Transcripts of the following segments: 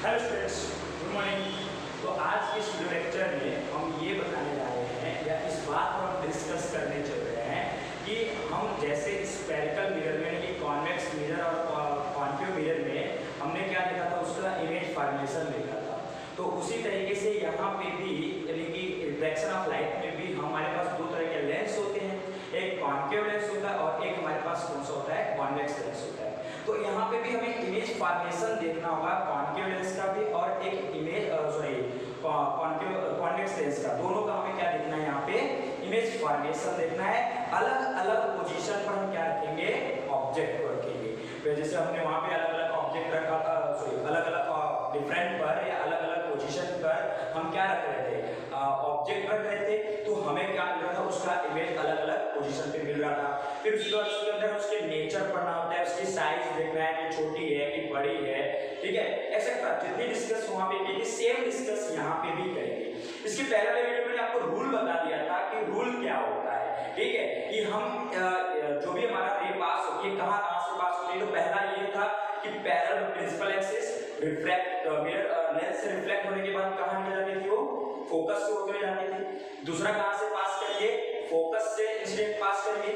Hello students, good morning. तो आज के इस वीडियो लेक्चर में हम ये बताने जा रहे हैं या इस बात पर हम डिस्कस करने चल रहे हैं कि हम जैसे स्फेरिकल मिरर में यानी कॉन्वेक्स मिरर और कॉन्केव मिरर में हमने क्या देखा था, उसका इमेज फॉर्मेशन देखा था। तो उसी तरीके से यहाँ पे भी यानी कि रिफ्रैक्शन ऑफ लाइट में भी हमारे पास दो तरह के लेंस होते हैं, एक कॉन्केव लेंस होता है और एक हमारे पास कौन सा होता है, कॉन्वेक्स लेंस होता है। तो यहाँ पे भी हमें इमेज फॉर्मेशन देखना होगा कॉन्केव लेंस का भी और एक इमेज कॉन्वेक्स लेंस का, दोनों का हमें क्या देखना है, यहाँ पे इमेज फॉर्मेशन देखना है। अलग अलग पोजीशन पर हम क्या रखेंगे, ऑब्जेक्ट को रखेंगे। तो जैसे हमने वहाँ पे अलग अलग ऑब्जेक्ट रखा था, अलग अलग डिफरेंट पर या अलग अलग पोजीशन पर हम क्या रख रहे थे, ऑब्जेक्ट रख रहे थे। तो हमें क्या मिल रहा था, उसका इमेज अलग अलग पोजीशन पे मिल रहा था। फिर उसके अंदर उसके नेचर पढ़ना होता है, उसकी साइज देखना है कि छोटी है कि बड़ी है, ठीक है, एक्सेट्रा। जितनी डिस्कस वहाँ पे की सेम डिस्कस यहाँ पे भी करेंगे। इसके पहले वाले वीडियो में आपको रूल बता दिया था कि रूल क्या होता है, ठीक है, कि हम जो भी हमारा रे पास होती है कहाँ से पास होती है। तो पहला ये था कि parallel principal axis reflect mirror lens से रिफ्लेक्ट होने के बाद कहाँ निकल जाती थी, वो फोकस से होकर जाती थी। दूसरा कहाँ से पास करिए, फोकस से इंसिडेंट पास करिए,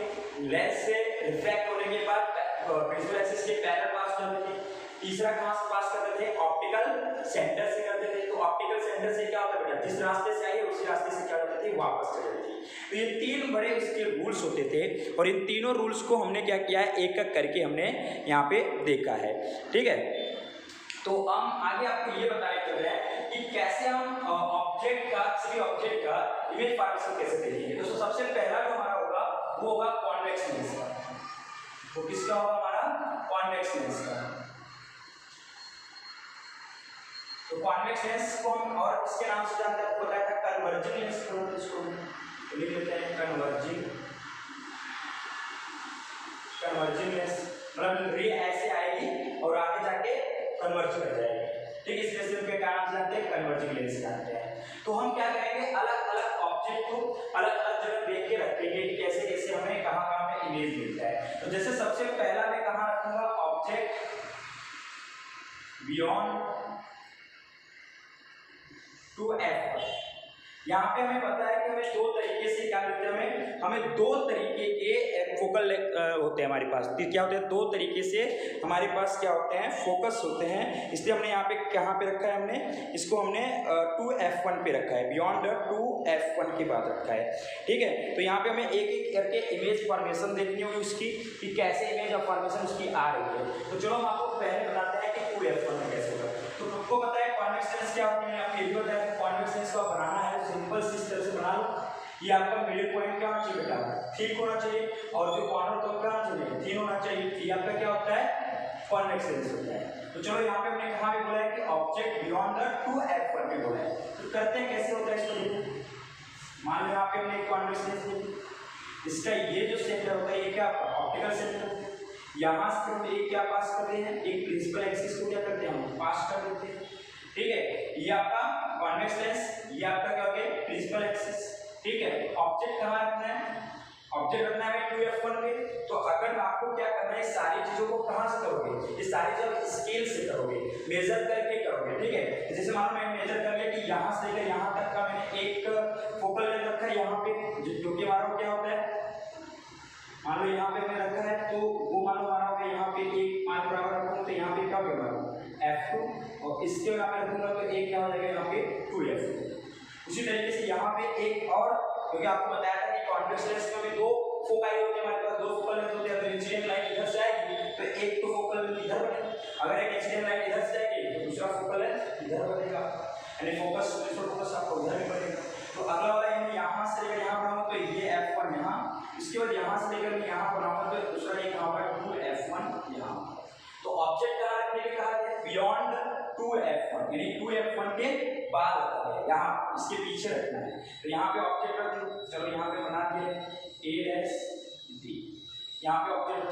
लेंस से रिफ्लेक्ट होने के बाद प्रिंसिपल एक्सिस के पैरेलल पास करते थे। तीसरा कहाँ से पास करते थे, ऑप्टिकल सेंटर से करते थे। तो ऑप्टिकल सेंटर से क्या होता है बेटा, जिस रास्ते से आई उसी रास्ते से क्या होती थी, वापस चली जाती थी। तो ये तीन बड़े इसके रूल्स होते थे और इन तीनों रूल्स को हमने क्या किया है, एक एक करके हमने यहाँ पे देखा है, ठीक है। तो हम आगे आपको ये बताने चल रहे हैं कि कैसे हम ऑब्जेक्ट का, किसी ऑब्जेक्ट का इमेज फॉर्मेशन कैसे देखेंगे। दोस्तों सबसे पहला जो हमारा होगा वो होगा कॉन्वेक्स लेंस का। तो किसका होगा हमारा, कॉन्वेक्स लेंस का। तो कॉन्वेक्स लेंस को हम और इसके नाम से जानते हैं, आपको बताया था कन्वर्जिंग लेंस को। इसको लिख लेते हैं कन्वर्जिंग लेंस। मतलब रे ऐसे आएगी और आगे जाके कन्वर्ज कर जाएगी, ठीक है, इसलिए उनके नाम जानते हैं, कन्वर्जिंग लेंस जानते हैं। तो हम क्या करेंगे, अलग अलग ऑब्जेक्ट को अलग अलग जगह देख के रखेंगे कि कैसे कैसे हमें कहाँ कहाँ पे इमेज मिलता है। तो जैसे सबसे पहला मैं कहाँ रखूंगा, ऑब्जेक्ट बियॉन्ड 2f। यहाँ पे हमें पता है कि हमें दो तरीके से क्या मिलते हैं, हमें दो तरीके के फोकल होते हैं हमारे पास। क्या होते हैं, दो तरीके से हमारे पास क्या होते हैं, फोकस होते हैं। इसलिए हमने यहाँ पे कहाँ पे रखा है, हमने इसको हमने 2f1 पे रखा है, बियॉन्ड 2f1 के बाद रखा है, ठीक है। तो यहाँ पे हमें एक एक करके इमेज फॉर्मेशन देखनी होगी उसकी, कि कैसे इमेज ऑफ फॉर्मेशन उसकी आ रही है। तो चलो हम आपको पहले बताते हैं कि 2f1 में कैसे होगा। तो आपको पता है कॉन्वेक्स लेंस क्या होती है, आपको ये बताया है कॉन्वेक्स लेंस को बनाना है, सिंपल सी तरह से बना लो। ये आपका मिडिल पॉइंट क्या होना चाहिए बेटा, ठीक होना चाहिए, और जो कॉर्नर तो क्या होना चाहिए, थिन होना चाहिए। ये आपका क्या होता है, कॉन्वेक्स लेंस होता है। तो चलो यहाँ पे हमने कहाँ पे बोला है कि ऑब्जेक्ट बियॉन्ड द 2f1 पे बोला है। तो करते हैं कैसे होता है इसको देखो। मान लो यहाँ पे हमने कॉन्वेक्स लेंस देखी, इसका ये जो सेंटर होता है ये क्या ऑप्टिकल सेंटर, यहाँ से हम एक क्या पास करते हैं, एक प्रिंसिपल एक्सिस को क्या करते हैं, हम पास कर देते हैं, ठीक है। ये आपका कॉन्वेक्स लेंस, ये आपका क्या हो गया, प्रिंसिपल एक्सिस, ठीक है। ऑब्जेक्ट कहाँ रखना है, ऑब्जेक्ट रखना है 2f1 पे। तो अगर आपको क्या करना है, सारी चीजों को कहाँ से करोगे, ये सारी चीजें स्केल से करोगे, मेजर करके करोगे, ठीक है। जैसे मान लो मैं मेजर कर लिया कि यहाँ से लेकर यहाँ तक का मैंने एक फोकल लेंथ रखा है यहाँ पे, जो कि हमारा क्या होता है, मान लो यहाँ पे मैंने रखा है, तो वो मान लो हमारा होगा यहाँ पे एक 5 बराबर रखूँ, तो यहाँ पे क्या होगा f2, और इसके बराबर रखूंगा तो एक क्या हो जाएगा यहाँ पे 2f2। उसी तरीके से यहाँ पे एक और, क्योंकि आपको बताया था कि कॉन्वेक्स लेंस में भी दो फोकाई होते हैं, हमारे पास दो फोकल लेंथ होते हैं। तो इंसिडेंट लाइट इधर से आएगी तो एक तो फोकल लेंथ इधर बनेगा, अगर एक इंसिडेंट लाइट इधर से जाएगी तो दूसरा फोकल लेंथ इधर बनेगा, यानी फोकस आपको इधर भी बनेगा। तो अगला वाला यहाँ से लेकर यहाँ बनाऊंगा तो ये f1 यहाँ, इसके बाद यहाँ से लेकर मैं यहाँ बनाऊंगा तो दूसरा ये कहाँ होगा 2f1 यहाँ। तो ऑब्जेक्ट कहाँ रखने के कहा गया, बियॉन्ड 2f1, यानी 2f1 के बाद रखना है, यहाँ इसके पीछे रखना है। तो यहाँ पे ऑब्जेक्ट रख दो, चलो यहाँ पे बना दिए a', यहाँ पे ऑब्जेक्ट।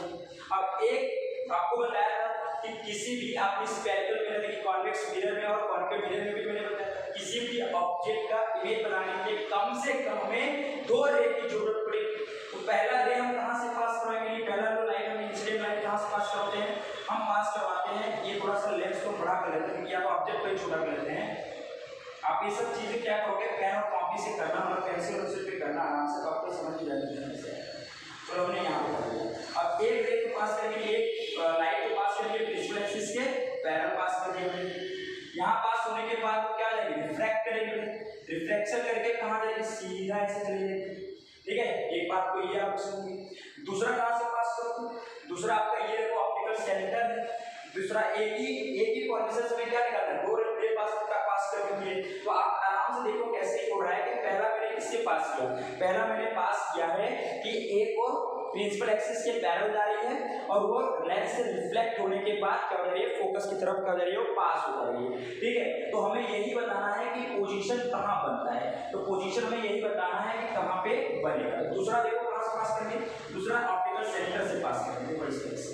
अब एक आपको बताया था कि किसी भी आपने स्फेरिकल मिरर में, कॉन्वेक्स मिरर में और कॉन्केव मिरर में भी मैंने बताया था, किसी भी ऑब्जेक्ट का इमेज बनाने के लिए कम से कम हमें दो रे की जरूरत पड़ेगी। तो पहला रे हम कहाँ से पास कराएंगे, पहला तो लाइट हमें इंसिडेंट लाइट कहाँ से पास करते हैं, हम पास करवाते आते हैं, ये थोड़ा सा लेंस को बड़ा कर लेते हैं या तो ऑब्जेक्ट को ही छोटा कर लेते हैं। आप ये सब चीजें क्या करोगे, पेन और कॉपी से करना, मतलब पेंसिल और पे करना आराम से, तो आपको समझ जाएगी। चलो हमने यहाँ पे कर दिया। अब एक रे को पास करेंगे, एक लाइट को पास करेंगे प्रिंसिपल एक्सिस के पैरेलल पास करेंगे। यहाँ पास होने के बाद क्या जाएगी, रिफ्रैक्ट करेंगे। रिफ्रैक्शन करके कहाँ जाएगी, सीधा ऐसे चली जाएगी। ठीक है, एक बात को ये आप सुनिए। दूसरा कहाँ से पास करोगे, दूसरा आपका ये देखो ऑप्टिकल सेंटर है। दूसरा एक ही पोजीशन में क्या निकालना है, दो रे पास करके। तो आप आराम से देखो कैसे हो रहा है कि पहला मैंने किससे पास किया, पहला मैंने पास किया है कि एक और प्रिंसिपल एक्सिस के पैरेलल जा रही है और वो लेंस से रिफ्लेक्ट होने के बाद क्या हो रही है, फोकस की तरफ क्या हो रही है, वो पास हो रही है। ठीक है, तो हमें यही बताना है कि पोजीशन कहाँ बनता है, तो पोजीशन हमें यही बताना है कि कहाँ पे बनेगा। दूसरा देखो कहाँ से पास करेंगे, दूसरा ऑप्टिकल सेंटर से पास करेंगे, इस तरह से।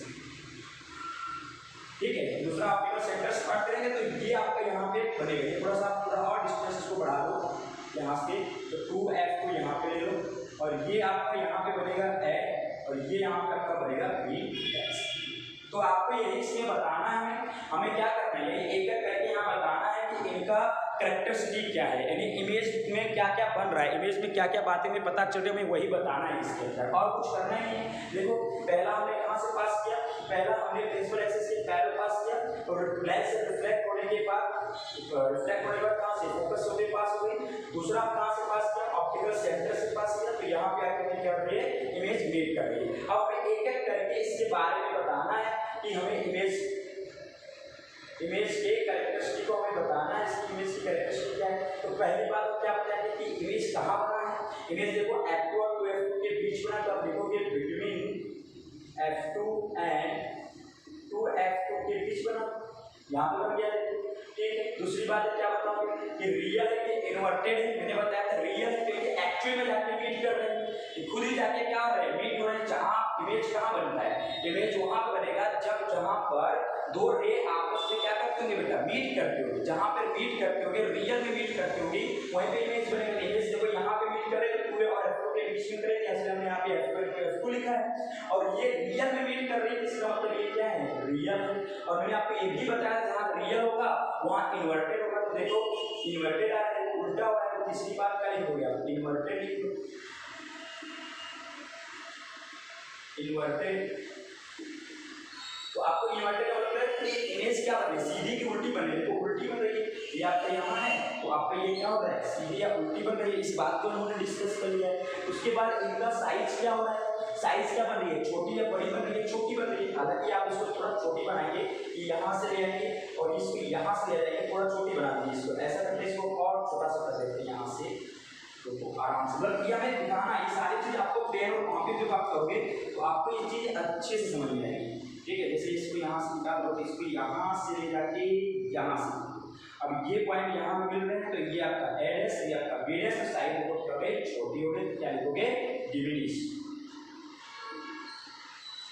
ठीक है, दूसरा ऑप्टिकल सेंटर से पास करेंगे तो ये आपका यहाँ पे बनेगा। ये थोड़ा सा थोड़ा और डिस्टेंस इसको बढ़ा दो यहाँ से, तो 2f को यहाँ पे ले लो और ये आपका यहाँ पे बनेगा a और ये यहाँ पे आपका बनेगा b। तो आपको यही इसमें बताना है, हमें क्या करना है, एक एक करके यहाँ बताना है कि इनका कैरेक्टरिस्टिक क्या है, यानी इमेज में क्या क्या बन रहा है, इमेज में क्या क्या बातें हमें पता चल रही है, हमें वही बताना है इसके अंदर, और कुछ करना ही नहीं। देखो पहला हमने कहाँ से पास किया, पहला हमने प्रिंसिपल एक्सिस के पैरेलल पास किया और लेंस से रिफ्लेक्ट होने के बाद कहाँ से फोकस होते पास हो गई। दूसरा कहाँ से पास किया, ऑप्टिकल सेंटर से पास किया, तो यहाँ पे आकर क्या कर रही है, इमेज मेक कर रही है। अब हमें एक एक करके इसके बारे में बताना है कि हमें इमेज के कैरेक्टरिस्टिक को हमें बताना है, इसकी इमेज की कैरेक्टरिस्टिक क्या है। तो पहली बात क्या बताएंगे कि इमेज कहाँ बना है, इमेज देखो f2 और 2f2 के बीच बना, तो आप देखोगे बिटवीन f2 एंड 2f2 के बीच बना, यहाँ पे बन गया। ठीक है, दूसरी बात क्या बताओगे कि रियल है कि इन्वर्टेड है, मैंने बताया था रियल है क्योंकि एक्चुअल में जाके मीट कर रहे हैं, खुद ही जाके क्या हो रहा है, मीट हो रहे हैं। जहाँ इमेज कहाँ बनता है, इमेज वहाँ पर बनेगा जब जहाँ पर दो रे आपस में क्या करते होंगे बेटा, मीट करते होंगे। जहाँ पर मीट करते होंगे, रियल में मीट करते होंगे, वहीं पे इमेज बनेगा। इमेज देखो यहाँ पे मीट करे तो पूरे और f2 के बीच में करे, जैसे हमने यहाँ पे f2 लिखा है और ये रियल में मीट कर रही है, इसका मतलब ये क्या है, रियल है। और मैंने आपको ये भी बताया जहाँ रियल होगा वहाँ इन्वर्टेड होगा, तो देखो इन्वर्टेड आ रहा है, उल्टा हो रहा है, तो तीसरी बात क्या लिखोगे आप, इन्वर्टेड लिखो, इन्वर्टेड। तो आपको इन्वर्टेड का मतलब है कि इमेज क्या बने, सीधी की उल्टी बने, तो उल्टी बन रही है, ये आपका यहाँ है तो आपका ये क्या हो रहा है, सीधी या उल्टी बन रही है। इस बात को हमने डिस्कस कर लिया है। उसके बाद इनका साइज क्या हो रहा है, साइज क्या बन रही है, छोटी या बड़ी बन रही है, छोटी बन रही है। हालांकि आप इसको थोड़ा छोटी बनाएंगे कि यहाँ से ले आएंगे और इसको यहाँ से ले जाएंगे, थोड़ा छोटी बना दीजिए इसको, ऐसा करके इसको और छोटा सा कर देते हैं यहाँ से, तो आराम से मतलब ये हमें दिखाना, ये सारी चीज आपको पेन और कॉपी जब आप करोगे तो आपको ये चीज अच्छे से समझ में आएगी। ठीक है, जैसे इसको यहाँ से निकाल दो, इसको यहाँ से ले जाके यहाँ से, अब ये पॉइंट यहाँ पे मिल रहे हैं तो ये आपका एडस, ये आपका बीडस, साइड को करोगे छोटी हो गई, क्या लिखोगे, डिमिनिश,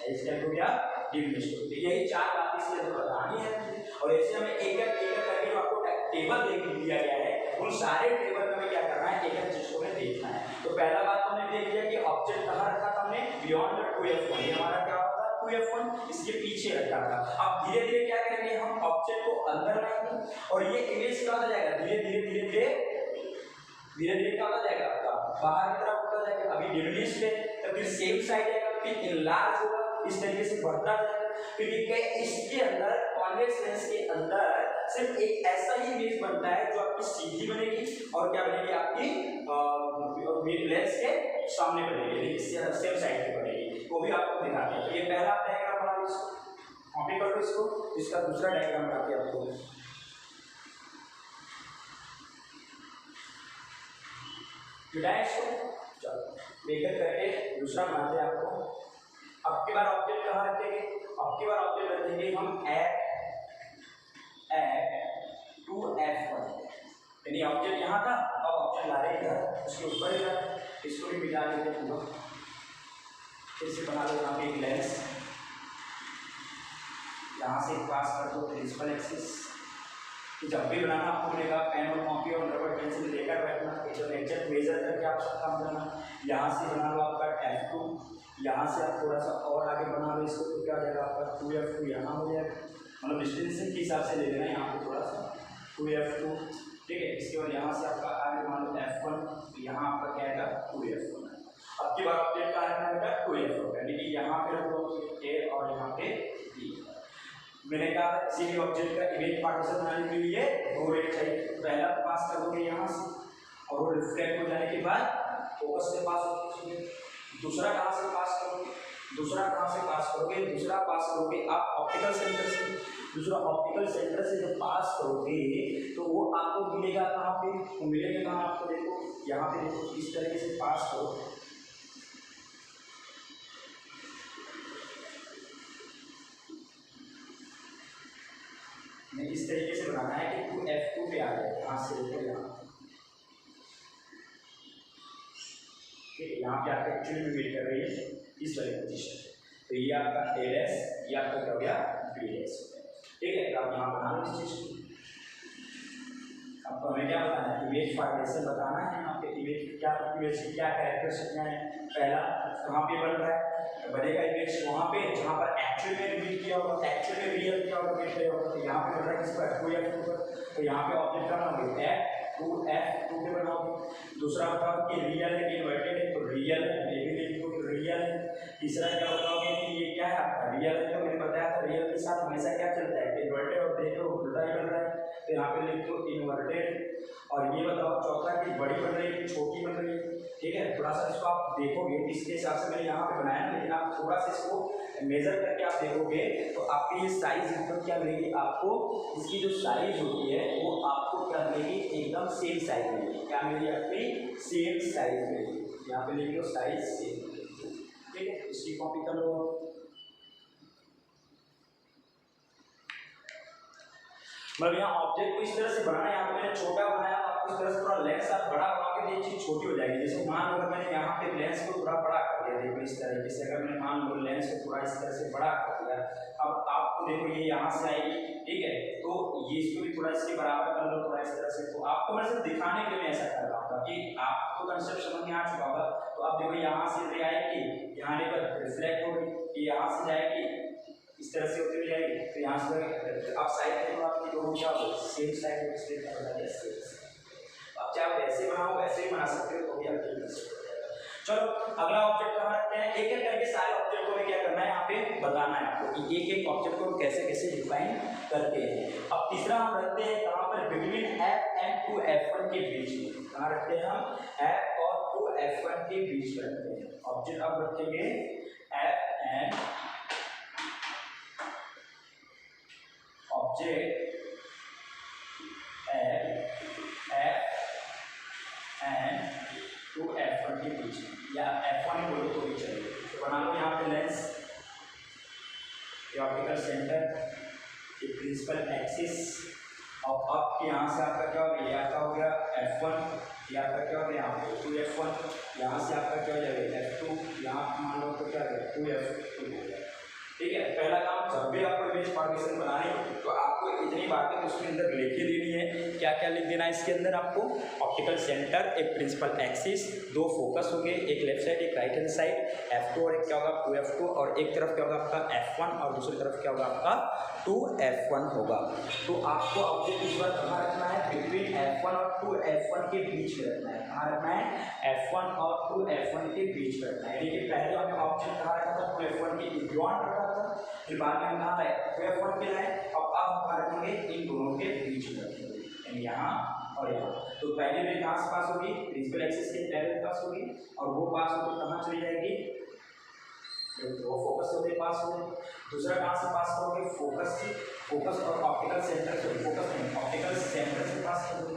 क्या लिखोगे आप, डिमिनिश। तो यही चार बातें इसलिए हमें बतानी है और ऐसे हमें एक एक करके आपको टेबल देख दिया गया है, उन सारे टेबल में क्या करना है, एक एक चीज को हमें देखना है। तो पहला बात हमने देख लिया कि ऑब्जेक्ट कहाँ रखा था हमने, बियॉन्ड द 2f1, ये हमारा क्या होता है 2f1, इसके पीछे रखा था। अब धीरे धीरे क्या करेंगे, हम ऑब्जेक्ट को अंदर लाएंगे और ये इमेज क्या हो जाएगा, धीरे धीरे क्या हो जाएगा, आपका बाहर की तरफ होता जाएगा। अभी डिमिनिश है तो फिर सेम साइड आएगा, फिर इनलार्ज होगा, इस तरीके से बढ़ता जाएगा। क्योंकि इसके अंदर कॉन्वेक्स लेंस के अंदर सिर्फ एक ऐसा ही इमेज बनता है जो आपकी सीधी बनेगी और क्या बनेगी, आपकी लेंस के सामने बनेगी, सेम साइड पे बनेगी, वो भी आपको दिखाते हैं। तो ये पहला डायग्राम बना लो, कॉपी कर लो इसको, इसका दूसरा डायग्राम बनाते हैं आपको, चलो एक करके दूसरा बनाते हैं आपको। अब की बार ऑब्जेक्ट कहाँ रखेंगे, अब की बार ऑब्जेक्ट रखेंगे हम F2F1, यानी ऑब्जेक्ट यहाँ था, अब ऑब्जेक्ट ला रहे इधर, उसके ऊपर इधर, इसको भी मिटा देते हैं पूरा। फिर से बना लो यहाँ पे एक लेंस, यहाँ से पास कर दो प्रिंसिपल एक्सिस। जब भी बनाना आपको मिलेगा पेन और कॉपी और रबर पेंसिल लेकर बैठना, एग्जैक्ट मेजर करके आप सब काम करना। यहाँ से बना लो आपका F2, यहाँ से आप थोड़ा सा और आगे बना लो इसको, तो क्या हो जाएगा आपका 2F2 यहाँ हो जाएगा मतलब डिस्टेंस के हिसाब से ले लेना यहाँ पे थोड़ा सा 2F2, ठीक है। इसके बाद यहाँ से आपका आगे मान लो F1, तो यहाँ आपका क्या आएगा 2F1। अब की बार ऑब्जेक्ट का आएगा 2F1, यानी कि यहाँ पे रखो A और यहाँ पे B। मैंने कहा किसी भी ऑब्जेक्ट का इमेज पार्टीशन बनाने के लिए दो रे चाहिए। पहला पास करोगे यहाँ से और वो रिफ्लेक्ट हो जाने के बाद फोकस से पास होगी। दूसरा कहाँ से पास करोगे, दूसरा कहाँ से पास करोगे, दूसरा पास करोगे आप ऑप्टिकल सेंटर से। दूसरा ऑप्टिकल सेंटर से जब पास करोगे तो वो आपको मिलेगा कहाँ पे, वो मिलेगा कहाँ आपको, देखो यहाँ पे देखो, इस तरीके से पास करो। इस तरीके से बनाना है कि 2F2 पे आ जाए, यहाँ से लेकर यहाँ, ठीक है। यहाँ पे आपका एक्चुअली में मीट कर रही है इस वाली पोजीशन से, तो ये आपका A डैश, ये आपका क्या हो गया B डैश, ठीक है। तो आप यहाँ बना लो इस चीज़ को। आपको हमें क्या बताना है, इमेज फॉर्मेशन बताना है। यहाँ पे इमेज क्या, इमेज की क्या कैरेक्टरिस्टिक है। पहला कहाँ पे बन रहा है, बनेगा इमेज वहाँ पे जहाँ पर एक्चुअल में मीट किया होगा, एक्चुअल में रियल क्या होगा मीट किया होगा। तो यहाँ पे बन रहा है किस पर 2F2 पर, तो यहाँ पे ऑब्जेक्ट का बनाओगे F2 पे बनाओगे। दूसरा बताओ कि रियल है कि इन्वर्टेड है, तो रियल है, ये भी लिखो रियल है। तीसरा क्या बताओगे कि ये क्या है आपका रियल है, तो मैंने बताया था रियल के साथ हमेशा क्या चलता है, इन्वर्टेड और देखो उल्टा ही बन रहा है, तो यहाँ पे लिख दो इन्वर्टेड। और ये बताओ चौथा कि बड़ी बन रही है छोटी बन रही है, ठीक है। थोड़ा सा इसको आप देखोगे, इसके हिसाब से मैंने यहाँ पे बनाया, लेकिन आप थोड़ा सा इसको मेजर करके आप देखोगे तो आपकी ये साइज एकदम क्या मिलेगी आपको, इसकी जो साइज होती है वो आपको क्या मिलेगी, एकदम सेम साइज मिलेगी। क्या मिलेगी आपकी, सेम साइज मिलेगी। यहाँ पे लिख लो साइज सेम, ठीक है। इसकी कॉपी कर लो। मतलब यहाँ ऑब्जेक्ट को इस तरह से बनाना है, यहाँ पे मैंने छोटा बनाया, आपको इस तरह से थोड़ा लेंस आप बड़ा बनाओगे तो ये चीज़ छोटी हो जाएगी। जैसे मान लो अगर मैंने यहाँ पे लेंस को थोड़ा बड़ा कर दिया, देखो इस तरीके से, अगर मैंने मान लो लेंस को थोड़ा इस तरह से बड़ा कर दिया, अब आपको देखो ये यहाँ से आएगी, ठीक है। तो ये इसको भी थोड़ा इसके बराबर कर लो, थोड़ा इस तरह से। तो आपको मैं सिर्फ दिखाने के लिए ऐसा कर रहा हूँ कि आपको कंसेप्ट समझ में आ चुका होगा। तो आप देखो यहाँ से रे आएगी, यहाँ पर रिफ्लेक्ट होगी, यहाँ से जाएगी इस तरह से होती जाएगी, तो यहाँ से आप साइड देखो आपकी दोनों क्या हो सेम साइड हो, स्ट्रेट हो जाएगा सेम। आप चाहे वैसे बनाओ वैसे ही बना सकते हो, तो भी आप ठीक कर सकते हो। चलो अगला ऑब्जेक्ट कहाँ रखते हैं, एक एक करके सारे ऑब्जेक्ट को क्या करना है यहाँ पे बताना है आपको कि एक एक ऑब्जेक्ट को कैसे कैसे डिफाइन करते हैं। अब तीसरा हम रखते हैं कहाँ पर, बिटवीन F एंड 2F1 के बीच में। कहाँ रखते हैं हम, F और 2F1 के बीच में रखते हैं ऑब्जेक्ट। अब रखेंगे F and object F and 2F1 के बीच में, या F1 बोलो तो भी चलेगा। तो बना लो यहाँ पे लेंस, ऑप्टिकल सेंटर, ये प्रिंसिपल एक्सिस, और अब यहाँ से आपका क्या हो गया, ये आपका हो गया F1, ये आपका क्या हो गया यहाँ पे 2F1, यहाँ से आपका क्या हो जाएगा F2, यहाँ मान लो तो क्या हो गया 2F2 हो गया, ठीक है। पहला काम, जब भी आपको इमेज फॉर्मेशन बनानी हो तो आपको इतनी बातें उसके अंदर लिख के देनी है। क्या क्या लिख देना है इसके अंदर आपको, ऑप्टिकल सेंटर, एक प्रिंसिपल एक्सिस, दो फोकस हो गए, एक लेफ्ट साइड एक राइट हैंड साइड, F2 और एक क्या होगा 2F2, और एक तरफ क्या होगा आपका F1 और दूसरी तरफ क्या होगा आपका 2F1 होगा। तो आपको ऑब्जेक्ट इस बार कहाँ रखना है, बिटवीन F1 और 2F1 के बीच में रखना है। कहाँ रखना है, F1 और 2F1 के बीच में रखना है। देखिए पहले हमने ऑब्जेक्ट कहाँ रखा था, 2F1 के बियॉन्ड रखा था, फिर बाद में हम कहाँ लाए 2F1 के लाए, और अब हम कहाँ रखेंगे, इन दोनों के बीच में रखेंगे, यानी यहाँ और यहाँ। तो पहले में कहाँ से पास होगी, प्रिंसिपल एक्सिस के पहले पास होगी, और वो पास होकर कहाँ चली जाएगी, वो फोकस से पास हो गए। दूसरा कहाँ से पास करोगे, फोकस से, फोकस और ऑप्टिकल सेंटर से, फोकस नहीं ऑप्टिकल सेंटर से पास करोगे,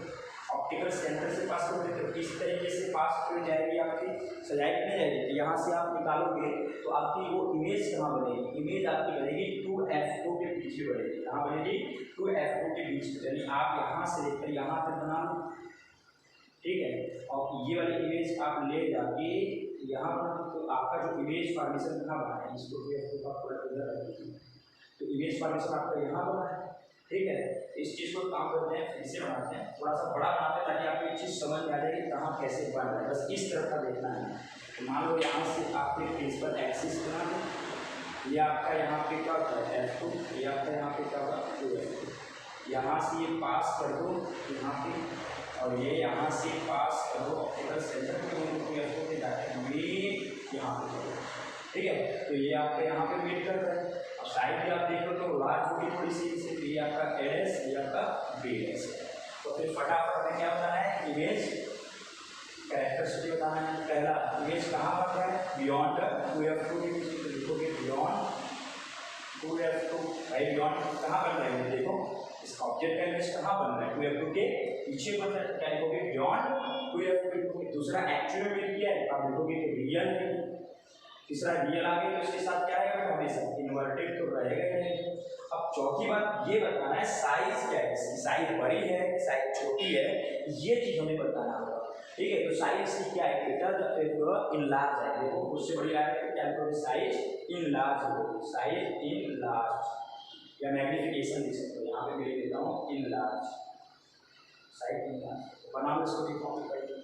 ऑप्टिकल सेंटर से पास करोगे। तो इस तरीके से पास हो जाएगी आपकी, सजाएगी नहीं जाएगी। यहाँ से आप निकालोगे तो आपकी वो इमेज कहाँ बनेगी, इमेज आपकी बनेगी 2F2 के बीच में बनेगी। कहाँ बनेगी, 2F2 के बीच में, यानी आप यहाँ से लेकर यहाँ तक बना लो, ठीक है। और ये वाली इमेज आप ले जाके यहाँ पर, तो आपका जो इमेज फॉर्मेशन कहाँ बना है, इसको भी आपको थोड़ा इधर रख दीजिए, तो इमेज फॉर्मेशन आपका यहाँ बना है, ठीक है। इस चीज़ को काम करते हैं, फिर से बनाते हैं, थोड़ा सा बड़ा बनाते हैं ताकि आपको एक चीज़ समझ में आ जाए कि कहाँ कैसे बन रहा है, बस इस तरह का देखना है। तो मान लो यहाँ से आपने प्रिंसिपल एक्सिस बना दें, ये आपका यहाँ पे क्या होता है F2, ये आपका यहाँ पे क्या होगा 2F2, यहाँ से ये पास कर दो यहाँ पे, और ये यहाँ से पास करो ऑप्टिकल सेंटर को, F2 के जाके ये यहाँ पे करो, ठीक है। तो ये आपका यहाँ पे मीट कर रहा है। अब साइड भी आप देखो तो लार्ज होगी थोड़ी सी, इसलिए ये आपका एस, ये आपका बी एस। तो फिर फटाफट में क्या बताना है, इमेज कैरेक्टरिस्टिक बताना है। पहला इमेज कहाँ बन रहा है, बियॉन्ड 2F2 के पीछे, तो लिखोगे बियॉन्ड 2F2। भाई बियॉन्ड कहाँ बन रहा है, देखो इसका ऑब्जेक्ट का इमेज कहाँ बन रहा है, 2F2 के पीछे बन रहा है, क्या लिखोगे बियॉन्ड 2F2। दूसरा एक्चुअल में किया है, आप लिखोगे कि रियल है। तीसरा रियल आ गया तो इसके साथ क्या रहेगा, हमेशा इन्वर्टेड तो रहेगा ही नहीं। अब चौथी बात ये बताना है साइज क्या है, इसकी साइज बड़ी है कि साइज छोटी है, ये चीज हमें बताना होगा, ठीक है। तो साइज की क्या है, ग्रेटर इन लार्ज है, देखो उससे बड़ी आ रही है, क्या लिखोगे साइज इन लार्ज हो, साइज इन लार्ज, या मैग्निफिकेशन लिख सकते हो, यहाँ पे मैं लिख देता हूँ in large, size in large, बनाओ इसको डिफॉर्म करिए।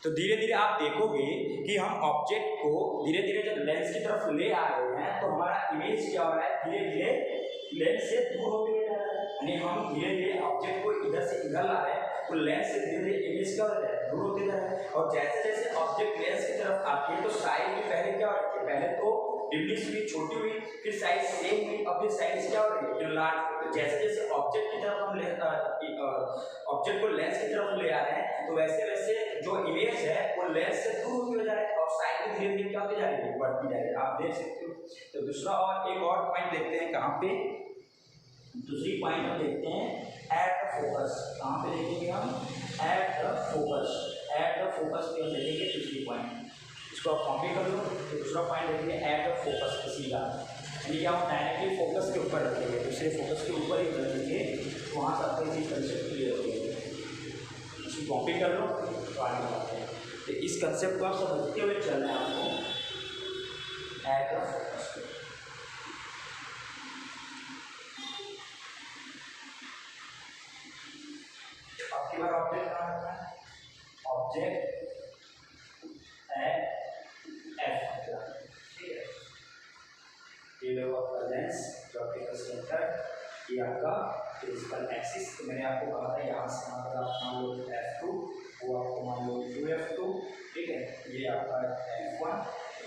तो धीरे धीरे आप देखोगे कि हम ऑब्जेक्ट को धीरे धीरे जब लेंस की तरफ ले आ रहे हैं तो हमारा इमेज क्या हो रहा है, धीरे धीरे लेंस से दूर होते हुए जा रहा है, यानी हम धीरे धीरे ऑब्जेक्ट को इधर से इधर ला रहे हैं तो लेंस से धीरे धीरे इमेज क्या हो रहा है, दूर होते जा रहा है। और जैसे जैसे ऑब्जेक्ट लेंस की तरफ आती है तो साइज भी पहले क्या हो रही है, पहले तो डिमिनिश हुई, छोटी हुई, फिर साइज सेम हुई, अब फिर साइज क्या हो रही है, इनलार्ज। तो जैसे जैसे ऑब्जेक्ट की तरफ हम ऑब्जेक्ट को लेंस की तरफ ले आ रहे हैं तो वैसे वैसे जो इमेज है वो लेंस से दूर होती हो जा रहा है और साइज भी धीरे धीरे क्या होती जा रही है, बढ़ती जा रही है, आप देख सकते हो। तो दूसरा और एक और पॉइंट देखते हैं, कहाँ पे दूसरी पॉइंट हम देखते हैं एट द फोकस, कहाँ पे देखेंगे हम, at the focus, at the focus पे हम देखेंगे दूसरी पॉइंट, इसको आप कॉपी कर लो। तो दूसरा पॉइंट देखेंगे एट द फोकस पे सीधा, यानी हम डायरेक्टली फोकस के ऊपर रखेंगे, दूसरे फोकस के ऊपर ही रखेंगे, तो वहाँ से आपको ये कंसेप्ट क्लियर हो जाएगा। इसको कॉपी कर लो तो आगे बढ़ते हैं। तो इस कंसेप्ट को आप समझते हुए चलना है आपको एट द फोकस पे। आपकी बार ऑब्जेक्ट कहाँ रखना है, ऑब्जेक्ट एट एफ, ठीक है। ये लो आपका लेंस, जो ऑप्टिकल सेंटर, ये आपका प्रिंसिपल एक्सिस, तो मैंने आपको कहा था यहाँ से यहाँ पर आप मान लो F2, वो आपको मान लो 2F2, ठीक है। ये आपका F1,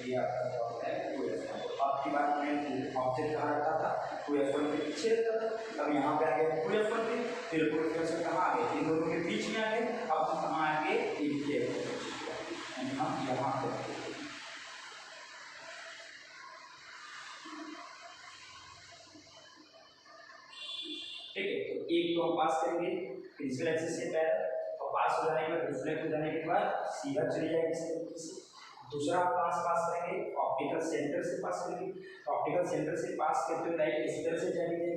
ये आपका क्या होता है 2F1। तो आपकी बात में ऑब्जेक्ट कहाँ रखा था, 2F1 के पीछे रखा था, अब यहाँ पे आ गए 2F1 पे, फिर 2F1 कहाँ आ गए, इन दोनों के बीच में आ गए, अब हम कहाँ आ गए, इनके हम यहाँ पे, ठीक है। तो एक तो हम पास करेंगे प्रिंसिपल एक्सिस से पैरेलल, और पास हो जाने के बाद रिफ्लेक्ट हो जाने के बाद सीधा चली जाएगी इस तरीके से। दूसरा आप पास करेंगे ऑप्टिकल सेंटर से पास करेंगे, तो ऑप्टिकल सेंटर से पास करते हुए लाइट इसी तरह से जाएगी,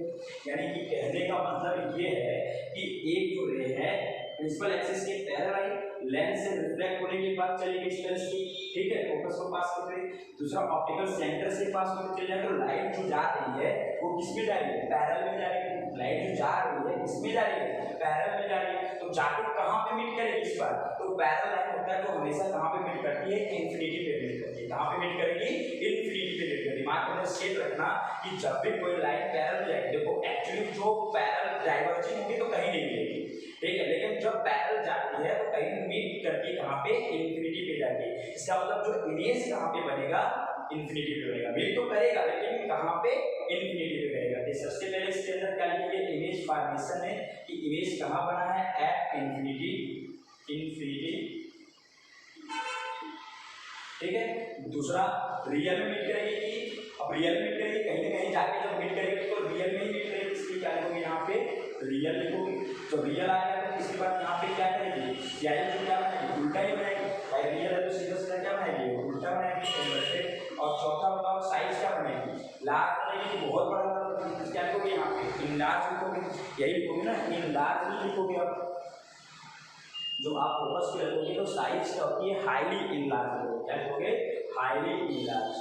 यानी कि कहने का मतलब ये है कि एक जो रे है प्रिंसिपल एक्सिस के पैरेलल आई, लेंस से रिफ्लेक्ट होने के बाद चलेगी इस तरह से, ठीक है, फोकस को पास करते हुए। दूसरा ऑप्टिकल सेंटर से पास होकर चले जाए तो लाइट जो जा रही है वो किसमें जा रही है, पैरेलल में जा रही है, लाइट जो जा रही है किसमें जा रही है, पैरेलल में जा रही है। तो जाके कहाँ पे मीट करेगी इस बार, तो पैरेलल लाइन होता है तो हमेशा कहाँ पे मीट करती है, इन्फिनिटी पे मीट करती है। कहाँ पे मीट करेगी, इन्फिनिटी पे मीट करेगी। दिमाग में सेट रखना कि जब भी कोई लाइन पैरेलल में जाएगी, देखो एक्चुअली जो पैरेलल डाइवर्जिंग होगी तो कहीं नहीं मिलेगी, ठीक है, लेकिन जब पैरेलल जाती है तो कहीं मीट करती है कहाँ पे, इन्फिनिटी पे जाके। इसका मतलब जो इमेज कहाँ पे बनेगा, इन्फिनिटी पे बनेगा, मीट तो करेगा लेकिन कहाँ पे, इन्फिनिटी पे करेगा। तो सबसे पहले इसके अंदर क्या लिखेंगे, इमेज फॉर्मेशन है कि इमेज कहाँ बना है, एट इन्फिनिटी, इन्फिनिटी, ठीक है। दूसरा रियल में मीट करेगी, अब रियल में मीट करेगी, कहीं ना कहीं जाके जब मीट करेगी तो रियल में ही मीट करेगी, इसलिए क्या लिखोगे यहाँ पे रियल लिखोगे। तो रियल आ गया तो इसके बाद यहाँ पे क्या करेगी, क्या बनाएगी, उल्टा ही बनाएगी, भाई रियल है तो सीधा सीधा क्या बनाएगी, उल्टा बनाएगी। और चौथा बताओ साइज क्या बनेगी, लार्ज बनेगी, बहुत बड़ा, क्या लिखोगे यहाँ पे इन लार्ज लिखोगे, यही लिखोगे ना, इन लार्ज नहीं लिखोगे। अब जो आप फोकस पे रखोगे तो साइज क्या होती है, हाईली इन लार्ज लिखोगे, क्या लिखोगे, हाईली इन लार्ज।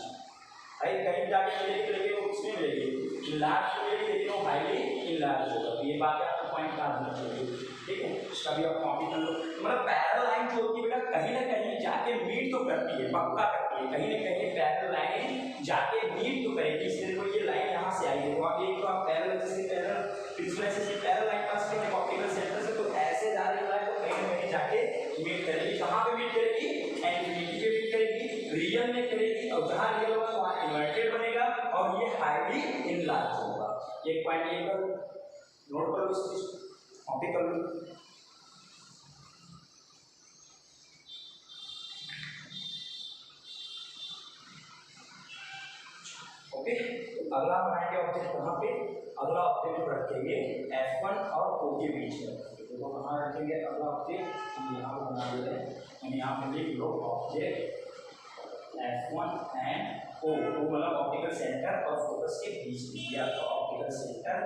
भाई कहीं जाके लेके वो किसमें मिलेगी, इन लार्ज मिलेगी, लेकिन वो हाईली इन लार्ज होगा। तो ये बात आपको पॉइंट याद रखनी चाहिए, ठीक है, इसका भी आप कॉपी कर लो। तो मतलब पैरेलल लाइन जो होती है बेटा कहीं ना कहीं जाके मीट तो करती है, पक्का करती है, कहीं ना कहीं पैरेलल लाइन जाके मीट तो करेगी। इसलिए देखो ये लाइन यहाँ से आई है, तो आप एक तो आप पैरेलल से पैरेलल प्रिंसिपल एक्सिस से पैरेलल लाइन पास करेंगे ऑप्टिकल सेंटर से, तो ऐसे जा रही लाइन तो कहीं ना कहीं जाके मीट करेगी। कहाँ पे मीट करेगी? इनफिनिटी पे मीट करेगी, रियल में करेगी, और जहाँ रियल होगा वहाँ इन्वर्टेड बनेगा और ये हाईली इनलार्ज होगा। एक पॉइंट ये कर नोट करो, इस चीज कॉपी कर लो। ओके, तो अगला बनाएंगे ऑब्जेक्ट कहाँ पे? अगला ऑब्जेक्ट रखेंगे F1 और O के बीच में। देखो कहाँ रखेंगे अगला ऑब्जेक्ट? हम यहाँ पर बना देते हैं, हम यहाँ पे लिख लो ऑब्जेक्ट F1 एंड O, मतलब ऑप्टिकल सेंटर और फोकस के बीच में। ये आपका ऑप्टिकल सेंटर,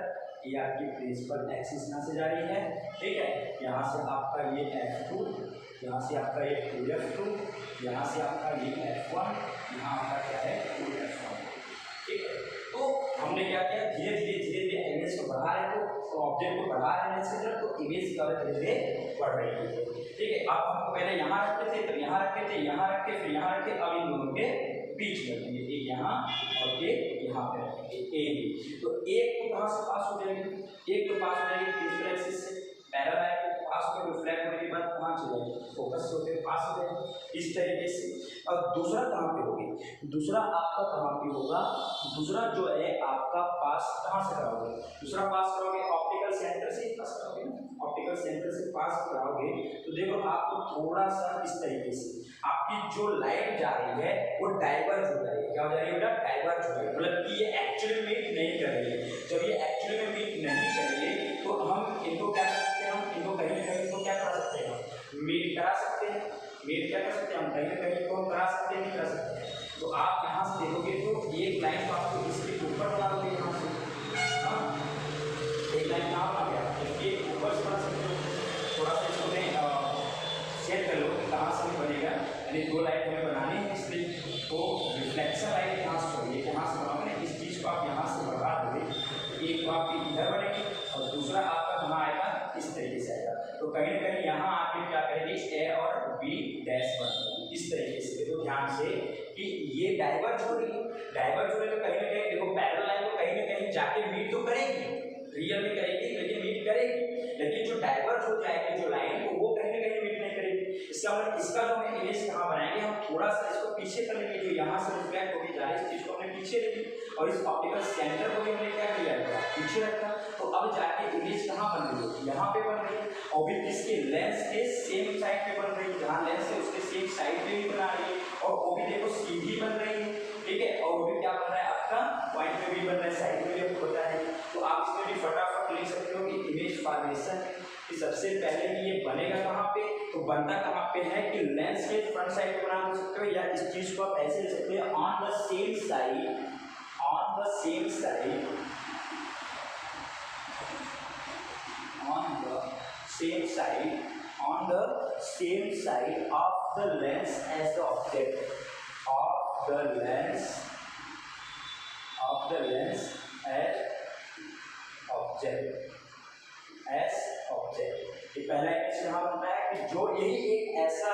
ये आपकी प्रिंसिपल एक्सिस यहाँ से जा रही है, ठीक है। यहाँ से आपका ये F2, यहाँ से आपका ये 2F2, यहाँ से आपका ये F1, यहाँ आपका क्या है 2F1, ठीक है। तो हमने क्या किया, धीरे धीरे इमेज को बढ़ा रहे हैं, तो ऑब्जेक्ट को बढ़ा रहे हैं इसके, तो इमेज क्या धीरे धीरे बढ़ रही है, ठीक है। अब हमको पहले यहाँ रखते थे, तो यहाँ रखे थे, यहाँ रखे, फिर यहाँ रखे, अब इन दोनों के बीच में रखेंगे, एक यहाँ और एक यहाँ पे रखेंगे, एक। तो एक तो कहाँ से पास हो जाएगी? एक तो पास हो जाएगी प्रिंसिपल एक्सिस से, पैरेलल लाइन के पास होकर रिफ्लेक्ट होने के बाद कहाँ चले जाएगी? फोकस से होकर पास हो जाएगी, इस तरीके से। और दूसरा कहाँ पे होगी? दूसरा आपका कहाँ पे होगा? दूसरा जो है आपका पास कहाँ से कराओगे? दूसरा पास कराओगे ऑप्टिकल सेंटर से पास कराओगे, ऑप्टिकल सेंटर से पास कराओगे। तो देखो आपको थोड़ा सा इस तरीके से आपकी जो लाइट जा रही है वो डाइवर्ज हो जाएगी। क्या हो जाएगी बेटा? डाइवर्ज हो जाएगी, मतलब कि ये एक्चुअली मीट नहीं कर रही है। जब ये एक्चुअली में मीट नहीं करेंगे तो हम इनको क्या कर सकते हैं? हम इनको कहीं ना कहीं तो क्या करा सकते हैं? मीट करा सकते हैं। मीट क्या कर सकते हैं? हम कहीं ना कहीं को करा सकते हैं, नहीं करा सकते। तो आप यहाँ से देखोगे तो एक लाइन तो आपको इसके ऊपर बना दोगे, यहाँ से एक लाइन कहाँ बना गया? इसके ऊपर से बना सकते हो। थोड़ा सा इसको सेट कर लो कि कहाँ से बनेगा, यानी दो लाइन हमें बनानी है इसलिए। तो रिफ्लेक्शन लाइन यहाँ से बढ़िए, यहाँ से बनाओगे ना, इस चीज़ को आप यहाँ से बढ़ा दोगे, एक तो आपकी इधर बनेगी और दूसरा आपका कहाँ आएगा? इस तरीके से आएगा। तो कहीं ना कहीं यहाँ आके क्या करेंगे? ए और बी डैश बनेगी इस तरीके से। देखो ध्यान से कि ये डाइवर्ज हो रही है, डाइवर्ज हो रही है, तो कहीं ना कहीं देखो पैरेलल लाइन को कहीं ना कहीं जाके मीट तो करेगी, रियल में करेगी लेकिन मीट करेगी, लेकिन जो डाइवर्ज हो जाएगी जो लाइन को, वो कहीं ना कहीं मीट नहीं करेगी। इसका मतलब इसका जो हम इमेज कहाँ बनाएंगे? हम थोड़ा सा इसको पीछे कर लेंगे, जो यहाँ से रिफ्लेक्ट होगी जा रही है, इस चीज को हमने पीछे रखी और इस ऑप्टिकल सेंटर को भी हमने क्या किया? पीछे रखा। तो अब जाके इमेज कहाँ बन रही है? यहाँ पे बन रही है, और भी किसके? लेंस के सेम साइड पे बन रही है, जहाँ लेंस है उसके सेम साइड पे भी बना रही है, और वो भी देखो सीधी बन रही है, ठीक है। और वो भी क्या बन रहा है आपका? पॉइंट पे भी बन रहा है, साइड में भी आपको पता है। तो आप इसमें भी फटाफट लिख सकते हो कि इमेज फॉर्मेशन कि सबसे पहले कि ये बनेगा कहाँ पे? तो बनता कहाँ पे है कि लेंस के फ्रंट साइड पे बना सकते हो, या इस चीज को आप ऐसे लिख सकते हैं on the same side, on the same side, on the same side, on the same side of the lens as the object, of the lens, of the lens as object, as object। ये पहला image यहाँ बनता है कि जो यही एक ऐसा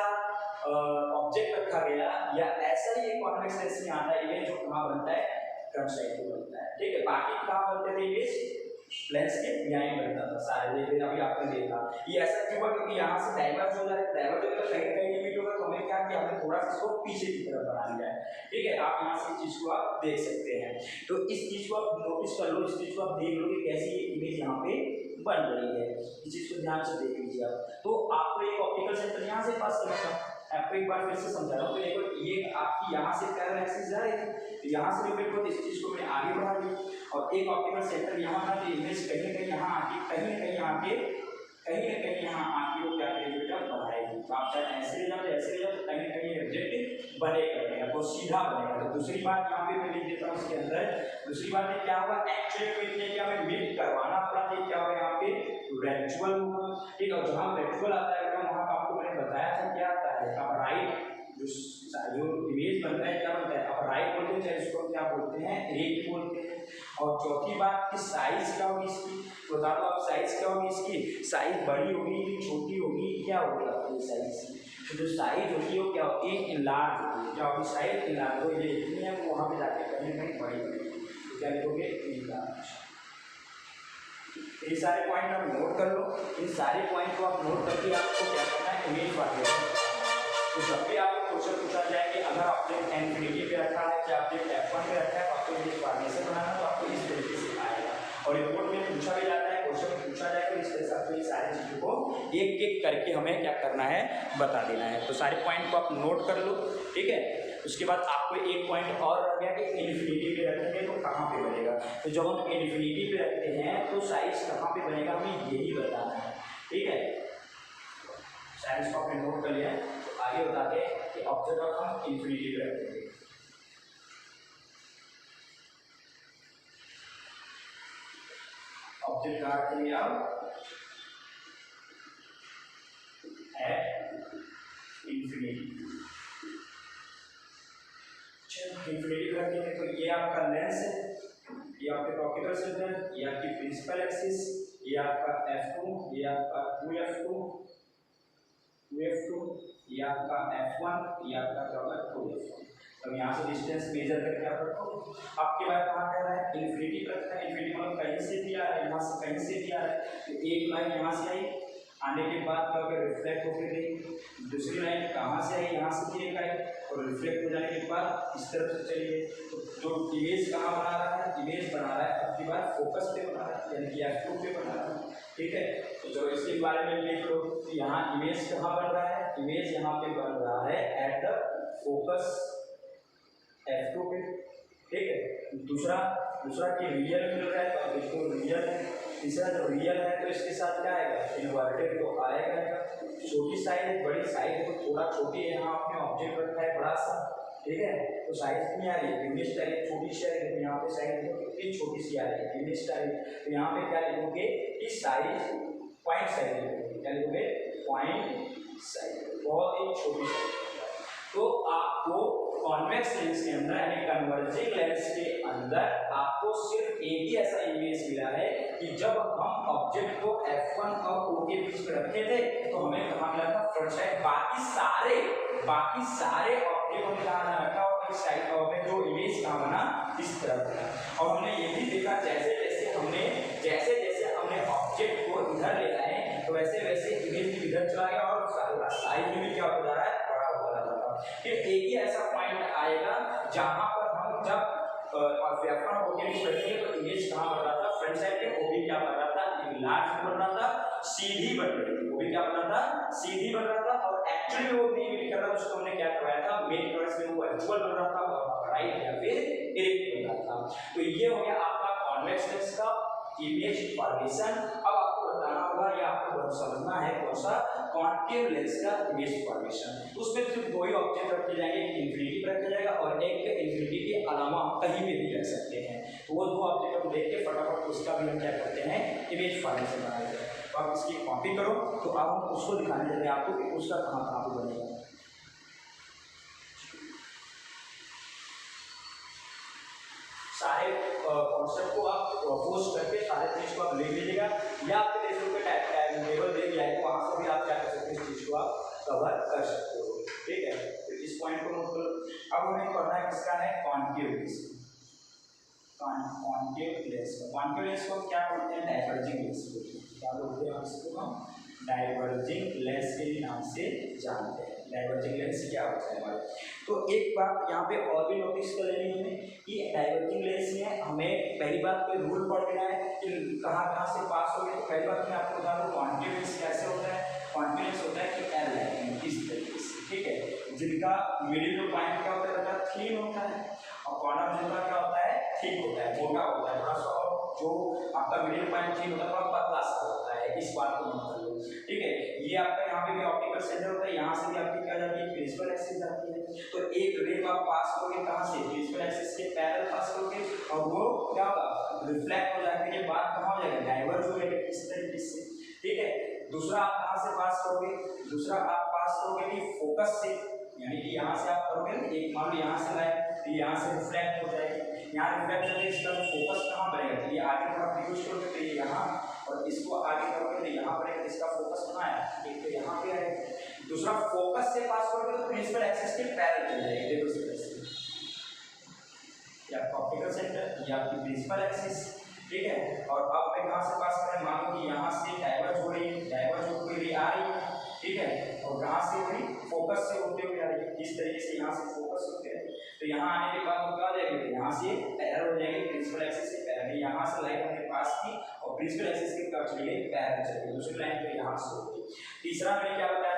ऑब्जेक्ट रखा गया या ऐसा ही एक कॉन्वेक्स लेंस में आता है इमेज, जो कहाँ बनता है? फ्रंट साइड पे बनता है, ठीक है। बाकी कहाँ बनते थे इमेज? लेंस के बिहाइंड बनता था सारे, लेकिन अभी आपने देखा ये ऐसा क्यों हुआ? क्योंकि यहाँ से डाइवर्ज हो जाए, डाइवर्ज होगा तो कहीं कहीं लिमिट होगा, तो हमें क्या किया? हमने थोड़ा सा इसको पीछे की तरफ बना लिया है, ठीक है। आप यहाँ से इस चीज को आप देख सकते हैं, तो इस चीज को आप नोटिस कर लो, इस चीज को आप देख लो कि कैसी ये इमेज यहाँ पे बन रही है, इस चीज को ध्यान से देख लीजिए आप। तो आपको एक ऑप्टिकल सेंटर यहाँ से पास करना था, आपको एक बार फिर से समझा रहा हूँ। तो देखो ये आपकी यहाँ से पैरेलल एक्सिस जा रही थी, तो यहाँ से रिफ्लेक्ट होती इस चीज को मैंने आगे बढ़ा दिया, और एक ऑप्टिकल सेंटर यहाँ था, तो इमेज कहीं ना कहीं यहाँ आके, कहीं ना कहीं आके, कहीं ना कहीं यहाँ आके वो क्या करेगी बेटा? बढ़ाएगी। तो आप चाहे ऐसे ले जाओ, ऐसे ले जाओ, तो कहीं ना कहीं ऑब्जेक्ट बनेगा, वो सीधा बनेगा। तो दूसरी बात यहाँ पे मैं लिख देता हूँ इसके अंदर, दूसरी बात क्या हुआ? एक्चुअली में क्या हमें मीट करवाना पड़ा, क्या हुआ यहाँ पे? रेक्चुअल हुआ, ठीक है। और जहाँ रेक्चुअल आता है वहाँ आपको मैंने बताया था क्या आता है? अब राइट जो इमेज बनता है क्या बनता है? अब राइट बोलते हैं, चाहे इसको क्या बोलते हैं? रेट बोलते हैं। और चौथी बात कि साइज क्या होगी इसकी? बता दो आप, साइज क्या होगी इसकी? साइज बड़ी होगी, छोटी होगी, क्या होगी आपकी साइज? तो जो साइज होती है वो क्या होती है, इनलार्ज होती है। क्या होती है, साइज इनलार्ज। तो ये इतनी है वो वहाँ पे जाके कहीं ना कहीं बड़ी बड़ी, तो क्या लिखोगे, इनलार्ज। ये सारे पॉइंट आप नोट कर लो। इन सारे पॉइंट को आप नोट करके आपको क्या करना है, इमेज फॉर्मेशन। तो जब भी आपको क्वेश्चन पूछा जाए कि अगर ऑब्जेक्ट इन्फिनिटी पे रखा है या ऑब्जेक्ट F1 पे रखा है तो आपको इमेज फॉर्मेशन बनाना, तो आपको इस तरीके से आएगा। और रिपोर्ट में पूछा भी जाता है, क्वेश्चन में पूछा जाए तो इस तरह से आपको ये सारी चीज़ों को एक एक करके हमें क्या करना है, बता देना है। तो सारे पॉइंट को आप नोट कर लो, ठीक है। उसके बाद आपको एक पॉइंट और रह गया कि इन्फिनिटी पे रखेंगे तो कहाँ पे बनेगा। तो जब हम इन्फिनिटी पे रखते हैं तो साइज कहाँ पे बनेगा, हमें यही बताना है, ठीक है। साइज को आपने नोट कर लिया, तो आगे बताते हैं कि ऑब्जेक्ट ऑफ हम इन्फिनिटी पे रखेंगे। ऑब्जेक्ट का अर्थ है आप इन्फिनिटी। इन्फिनिटी रखेंगे तो ये आपका लेंस है, ये आपके टॉपिकल सेंटर, ये आपकी प्रिंसिपल एक्सिस, ये आपका F2, ये आपका 2F2, ये आपका F1, ये आपका क्या होगा 2F1। अब यहाँ से डिस्टेंस मेजर करके आप रखो। आपके पास कहाँ कह रहा है, इन्फिनिटी पर रखा है। इन्फिनिटी मतलब कहीं से भी आ रहा है, यहाँ से कहीं से भी आ रहा है। तो एक लाइन यहाँ से आई, आने के बाद क्या होगा, रिफ्लेक्ट होकर गई। दूसरी लाइन कहाँ से आई, यहाँ से भी एक आई और रिफ्लेक्ट हो जाने के बाद इस तरफ से चली गई। तो जो इमेज कहाँ बना रहा है, इमेज बना रहा है आपकी बात फोकस पे बना रहा है, यानी कि F2 पे बना रहा है, ठीक है। तो जो इसके बारे में लिख लो, तो यहाँ इमेज कहाँ बन रहा है, इमेज यहाँ पे बन रहा है एट द फोकस F2 पे, ठीक है। दूसरा कि रियल मिल रहा है तो आप इसको रियल है। तीसरा जो रियल है तो इसके साथ क्या आएगा, इन्वर्टेड तो आएगा। छोटी साइज है, बड़ी साइज है तो थोड़ा छोटी है, यहाँ आपने ऑब्जेक्ट रखा है बड़ा सा, ठीक है। तो साइज कितनी आ रही है, इमेज टाइप छोटी सी आ रही है, यहाँ पे साइज कितनी छोटी सी आ रही है, इमेज टाइप। तो यहाँ पे क्या लिखोगे कि साइज पॉइंट साइज लिखोगे, क्या लिखोगे, पॉइंट साइज, बहुत ही छोटी साइज। तो आपको कॉन्वेक्स लेंस के अंदर यानी कन्वर्जिंग लेंस के अंदर आपको सिर्फ एक ही ऐसा इमेज मिला है कि जब हम ऑब्जेक्ट को F1 और O के बीच में रखे थे तो हमें कहाँ मिला था, फ्रंट साइड। बाकी सारे ऑब्जेक्ट हमने कहाँ रखा और इस साइड में जो इमेज कहाँ बना, इस तरफ बना। और हमने ये भी देखा जैसे जैसे हमने ऑब्जेक्ट को इधर ले आए तो वैसे वैसे इमेज भी इधर चला गया और साइज में भी क्या होता जा रहा है, बड़ा होता जा रहा है। फिर एक ही ऐसा पॉइंट आएगा जहां पर हम जब F1 और O के बीच रखेंगे तो इमेज कहाँ बन रहा था, फ्रंट साइड पे, वो भी क्या बन रहा था, लार्ज बन रहा था, सीधी बन रही थी, वो भी क्या बन रहा था, सीधी बन रहा था। और एक्चुअली वो भी इमेज कर रहा था, उसको हमने क्या करवाया था, मेन कलर्स में वो वर्चुअल बन रहा था और राइट या फिर इरेक्ट बन रहा था। तो ये हो गया आपका कॉन्वेक्स लेंस का इमेज फॉर्मेशन। अब आपको बताना होगा या आपको समझना है कौन सा, कॉन्केव लेंस का इमेज फॉर्मेशन। उसमें सिर्फ दो ही ऑब्जेक्ट रखे जाएंगे, एक इन्फिनिटी पर रखा जाएगा और एक इन्फिनिटी के अलावा कहीं भी रख सकते हैं। तो वो दो ऑब्जेक्ट को देख के फटाफट उसका भी हम क्या करते हैं, इमेज फॉर्मेशन बना देते हैं। तो आप इसकी कॉपी करो। तो अब हम उसको दिखाने देते हैं आपको कि उसका कहाँ कहाँ पर बनेगा। सारे कॉन्सेप्ट को आप पोस्ट करके सारे चीज को आप ले लीजिएगा या आपके देशों के टाइम टेबल दे दिया है, वहाँ से भी आप क्या कर सकते हैं, इस चीज को आप कवर कर सकते हो, ठीक है। तो इस पॉइंट को नोट करो। अब हमें पढ़ना है किसका है, कॉन्केव लेंस। कॉन्केव लेंस को क्या बोलते हैं, डाइवर्जिंग लेंस। क्या बोलते हैं इसको, हम डाइवर्जिंग लेंस के नाम से जानते हैं। डाइवर्जिंग लेंस क्या होता है हमारे। तो एक बात यहाँ पे और भी नोटिस कर लेनी है कि डाइवर्जिंग लेंस में हमें पहली बात कोई रूल पढ़ लेना है कि कहाँ से पास हो गए। तो पहली बात मैं आपको बता दूँ कॉन्केव लेंस कैसे होता है। कॉन्केव लेंस होता है कि एल लाइन इस तरीके से, ठीक है, जिनका मिडिल पॉइंट क्या होता है, थीन होता है और कॉर्नर जिनका क्या होता है, थिक होता है, मोटा होता है थोड़ा सा, और जो आपका मिडिल पॉइंट थिन होता है थोड़ा पतला सा होता है। इस बात को नोट कर लो, ठीक है। ये आपका यहाँ पे भी ऑप्टिकल सेंटर होता है, यहाँ से भी आपकी क्या जाती है, प्रिंसिपल एक्सिस जाती है। तो एक रे आप पास करोगे कहाँ से, प्रिंसिपल एक्सिस के पैरेलल पास करोगे और वो क्या होगा, रिफ्लेक्ट हो जाने के बाद कहाँ हो जाएगा, डाइवर्ज हो जाएगा इस तरीके से, ठीक है। दूसरा आप कहाँ से पास करोगे, दूसरा आप पास करोगे कि फोकस से, यानी कि यहाँ से आप करोगे, एक मान लो यहाँ से लाए तो यहाँ से रिफ्लेक्ट हो जाएगी, यहाँ रिफ्लेक्ट होने इसका फोकस कहाँ बनेगा, तो ये आगे थोड़ा यूज करोगे तो ये यहाँ, और इसको आगे करोगे तो यहाँ पर इसका फोकस कहाँ है, एक तो यहाँ पे है, दूसरा फोकस से पास करोगे तो प्रिंसिपल एक्सिस के पैरेलल चल जाएगी। देखो इस तरह से, ये आपका ऑप्टिकल सेंटर, ये आपकी प्रिंसिपल एक्सिस, ठीक है। और अब मैं कहाँ से पास करें, मान लो कि यहाँ से डाइवर्ज हो रही है, डाइवर्ज होकर हुई आ रही है, ठीक है, और कहाँ से हुई, फोकस से होते हुए आ रही है। इस तरीके से यहाँ से फोकस होते हैं, तो यहाँ आने के बाद क्या हो जाएगी, यहाँ से पैरेलल हो जाएगी, प्रिंसिपल एक्सिस से पैरेलल, यहाँ से लाइन हमने पास की और प्रिंसिपल एक्सिस के क्या चली गई, पैरेलल चली गई, दूसरी लाइन पे यहाँ से होती। तीसरा मैंने क्या बताया था,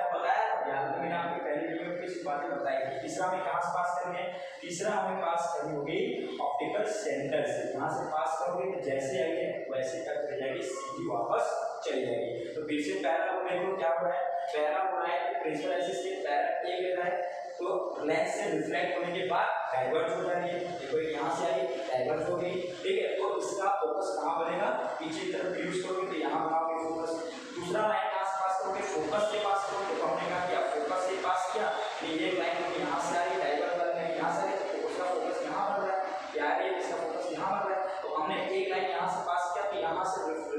याद है, मैंने आपको पहले वीडियो में कुछ बातें बताई थी। तीसरा हमें कहाँ से पास करनी है, तीसरा हमें पास करनी होगी ऑप्टिकल सेंटर से। यहाँ से पास करोगे तो जैसे आई है वैसे तक चली जाएगी, सीधी वापस चली जाएगी। तो फिर से पैरेलल होने को क्या हो रहा है, पैरेलल हो रहा है कि प्रिंसिपल एक्सिस के पैरेलल एक ले रहा है, तो लेंस से रिफ्लेक्ट होने के बाद डाइवर्ज हो जा रही है, देखो यहाँ से आई डाइवर्ज हो गई, ठीक है। तो इसका फोकस कहाँ बनेगा, पीछे की तरफ यूज करोगे तो यहाँ बनाओगे फोकस। दूसरा लाइन कहाँ से पास करोगे, फोकस से पास करोगे, तो हमने कहा किया फोकस से पास किया, ये लाइन यहाँ से आ रही है, डाइवर्ज कर रही है, यहाँ से आ रही है, तो उसका फोकस यहाँ बन रहा है, क्या है इसका फोकस यहाँ बन रहा है। तो हमने एक लाइन यहाँ से पास किया, तो यहाँ से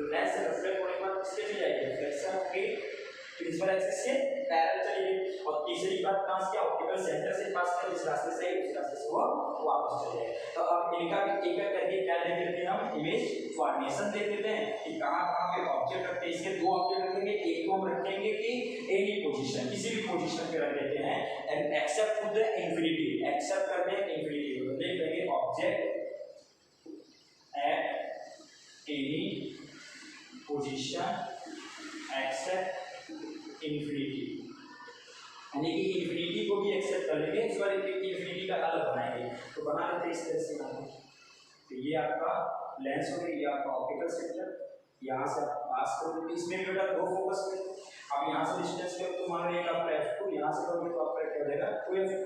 लेंस से रिफ्लेक्ट होने के बाद किसके चली जाएगी, रिफ्लेक्शन होगी, प्रिंसिपल एक्सिस से पैरेलल चली गई। और तीसरी बात पास किया, ऑप्टिकल सेंटर से पास किया, जिस रास्ते से उस रास्ते से वो वापस चले जाए। तो अब इनका भी एक एक करके क्या देख लेते हैं, हम इमेज फॉर्मेशन देख लेते हैं कि कहाँ कहाँ पे ऑब्जेक्ट रखते हैं। इसके दो ऑब्जेक्ट रखेंगे, एक को हम रखेंगे कि एनी पोजीशन, किसी भी पोजीशन पे रख देते हैं, and except to the infinity, except कर दे इंफिनिटी, तो देख लेंगे object at any position except infinity, यानी कि इंफिनिटी को भी एक्सेप्ट कर लेंगे, इस बार इंफिनिटी का अलग बनाएंगे। तो बना लेते हैं इस तरह से। तो ये आपका लेंस हो गया, ये आपका ऑप्टिकल सेंटर, यहाँ से पास करोगे, इसमें भी बेटा दो फोकस है। अब यहाँ से डिस्टेंस करो तो मान लीजिए आपका f2, यहाँ से करोगे तो आपका क्या हो जाएगा 2f2,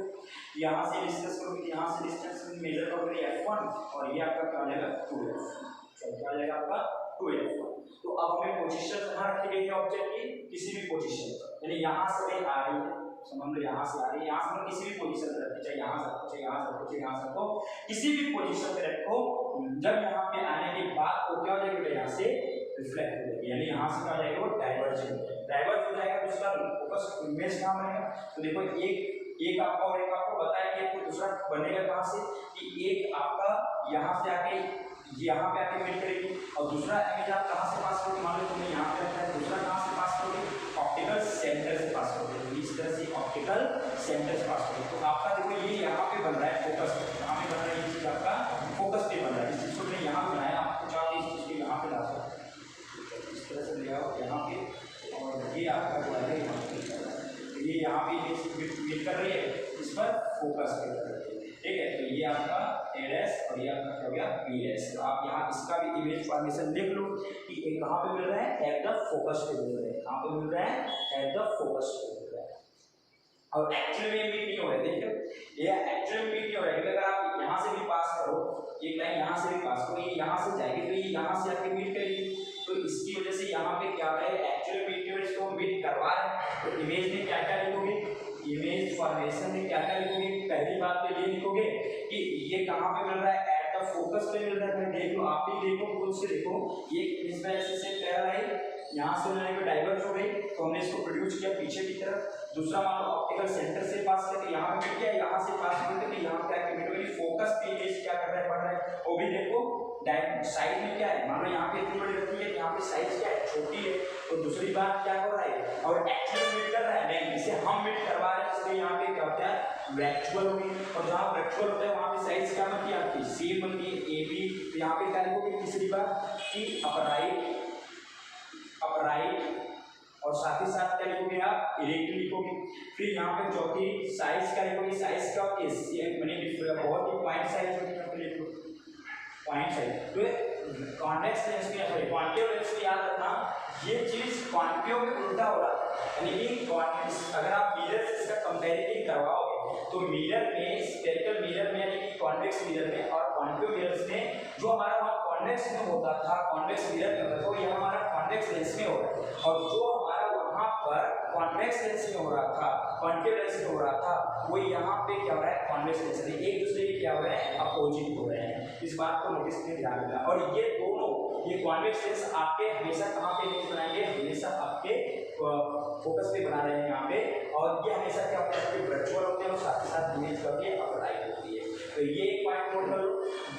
यहाँ से डिस्टेंस करोगे, यहाँ से डिस्टेंस मेजर करोगे f1, और ये आपका क्या हो जाएगा 2f, क्या हो जाएगा आपका 2f1। तो अब हमें पोजीशन कहाँ रखी गई है ऑब्जेक्ट की, किसी भी पोजीशन पर, यानी यहाँ से आ रही है, समझ लो यहाँ से आ रही है, यहाँ से किसी भी पोजीशन पे रखो, चाहे यहाँ से रखो, चाहे यहाँ से रखो, चाहे यहाँ से रखो, किसी भी पोजीशन पे रखो। जब यहाँ पे आने के बाद वो क्या हो जाएगा, यहाँ से रिफ्लेक्ट हो जाएगी, यानी यहाँ से क्या हो जाएगा, वो डाइवर्ज हो जाएगा, डाइवर्ज हो जाएगा तो उसका फोकस इमेज कहाँ बनेगा। तो देखो एक आपका और एक आपको बताया कि आपको दूसरा बनेगा कहाँ से, कि एक आपका यहाँ से आके यहाँ पे आके मिल करेगी, और दूसरा इमेज आप कहाँ से पास करोगे, मान लो तुमने यहाँ पे रखा है, दूसरा कहाँ से पास करोगे, ऑप्टिकल सेंटर से पास करोगे, इस तरह से ऑप्टिकल सेंटर से पास करोगे। तो आपका देखो ये यहाँ पे बन रहा है फोकस, यहाँ पे बन रहा है, ये चीज आपका फोकस पे बन रहा है, इस चीज को मैंने यहाँ बनाया, आपको चाहो इस चीज को यहाँ पे ला सकते, इस तरह से ले आओ यहाँ पे, और ये आपका जो है यहाँ पे, ये यहाँ पे मिल कर रही है, इस पर फोकस कर रही है, ठीक है। तो ये आपका ए डैश और ये आपका क्या हो गया बी डैश। तो आप यहाँ इसका भी इमेज फॉर्मेशन देख लो कि ये कहाँ पे मिल रहा है, एट द फोकस पे मिल रहा है, कहाँ पे मिल रहा है, एट द फोकस पे मिल रहा है, और एक्चुअल में मीट नहीं हो रहा है, देखिए ये एक्चुअल में मीट नहीं हो रहा है, अगर आप यहाँ से भी पास करो, एक लाइन यहाँ से भी पास करो, ये यहाँ से जाएगी तो ये यहाँ से आके मीट करेगी, तो इसकी वजह से यहाँ पे क्या है, एक्चुअल मीट की वजह से मीट करवा रहे हैं। तो इमेज में क्या क्या लिखोगे, इमेज फॉर्मेशन में क्या क्या लिखोगे, पहली बात तो ये लिखोगे कि ये कहाँ पे मिल रहा है, एट द फोकस पे मिल रहा है, देख लो, आप भी देखो, खुद से देखो, ये इस वजह से पैरेलल है, यहाँ से होने पे डाइवर्ज हो गई, तो हमने इसको प्रोड्यूस किया पीछे की तरफ। दूसरा मान लो ऑप्टिकल सेंटर से पास करके यहाँ पे मिल गया, यहाँ से पास करके यहाँ पे आके मिल गई, फोकस पे इमेज क्या कर रहा है, बढ़ रहा है, वो भी देखो साइड में क्या है, मान लो यहाँ पे इतनी बड़ी रखी है, यहाँ पे साइज क्या है, छोटी है, तो दूसरी बात क्या कर रहा है, और एक्चुअल मिट कर रहा है, नहीं इसे हम मिट करवा रहे हैं, इसलिए यहाँ पे क्या होता है वर्चुअल होगी, और जहाँ वर्चुअल होता है वहाँ पे साइज क्या बनती है आपकी, सेम बनती है ए बी। तो यहाँ पे क्या लिखोगे, तीसरी बात कि अपराइट, और साथ ही साथ क्या लिखोगे आप, इरेक्ट लिखोगे। फिर यहाँ पे चौथी साइज क्या लिखोगे, साइज क्या होती है, बहुत ही पॉइंट साइज होती है, पॉइंट साइज। तो कॉन्वेक्स लेंस में, सॉरी कॉन्केव लेंस में याद रखना, ये चीज कॉन्केव में उल्टा हो रहा है, यानी कि अगर आप मिरर से इसका कंपैरिजन करवाओगे तो मिरर में, स्पेरिकल मिरर में यानी कि कॉन्वेक्स मिरर में और कॉन्केव मिरर्स में, जो हमारा वहाँ कॉन्वेक्स में होता था, कॉन्वेक्स मिरर में होता था, वो यहाँ हमारा कॉन्वेक्स लेंस में हो रहा है, और जो हमारा वहाँ पर कॉन्वेक्स लेंस में हो रहा था, कॉन्केव लेंस में हो रहा था, वो यहाँ पे क्या हो रहा है, कॉन्वेक्स लेंस में एक दूसरे के क्या हो रहे हैं, अपोजिट हो रहे हैं। इस बात को नोटिस में ध्यान देना। और ये दोनों ये कॉन्वेक्स लेंस आपके हमेशा कहाँ पे इमेज बनाएंगे, हमेशा आपके फोकस पे बना रहे हैं यहाँ पे, और ये हमेशा क्या होता है कि वर्चुअल होते हैं और साथ ही साथ इमेज करके अपलाइड होती है। तो ये एक पॉइंट नोट कर लो।